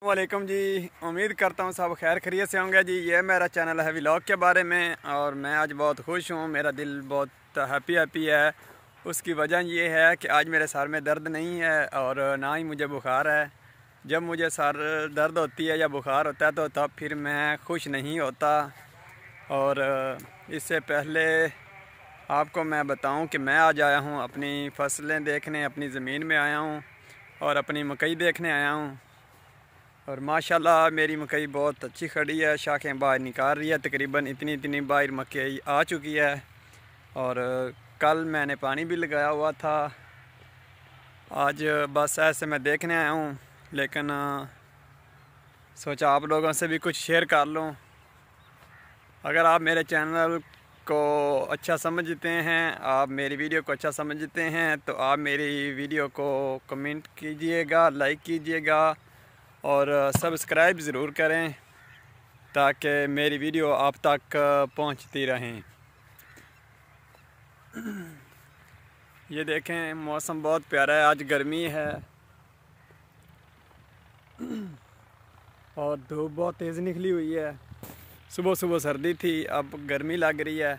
वालेकुम जी। उम्मीद करता हूँ सब खैर खैरियत से होंगे जी। ये मेरा चैनल है व्लॉग के बारे में और मैं आज बहुत खुश हूँ। मेरा दिल बहुत हैप्पी है। उसकी वजह ये है कि आज मेरे सर में दर्द नहीं है और ना ही मुझे बुखार है। जब मुझे सर दर्द होती है या बुखार होता है तो तब फिर मैं खुश नहीं होता। और इससे पहले आपको मैं बताऊं कि मैं आज आया हूं अपनी फसलें देखने, अपनी ज़मीन में आया हूं और अपनी मकई देखने आया हूं। और माशाल्लाह मेरी मकई बहुत अच्छी खड़ी है, शाखें बाहर निकाल रही है। तकरीबन इतनी बाहर मकई आ चुकी है और कल मैंने पानी भी लगाया हुआ था। आज बस ऐसे मैं देखने आया हूँ, लेकिन सोचा आप लोगों से भी कुछ शेयर कर लूँ। अगर आप मेरे चैनल को अच्छा समझते हैं, आप मेरी वीडियो को अच्छा समझते हैं तो आप मेरी वीडियो को कमेंट कीजिएगा, लाइक कीजिएगा और सब्सक्राइब ज़रूर करें ताकि मेरी वीडियो आप तक पहुंचती रहें। ये देखें, मौसम बहुत प्यारा है। आज गर्मी है और धूप बहुत तेज़ निकली हुई है। सुबह सुबह सर्दी थी, अब गर्मी लग रही है।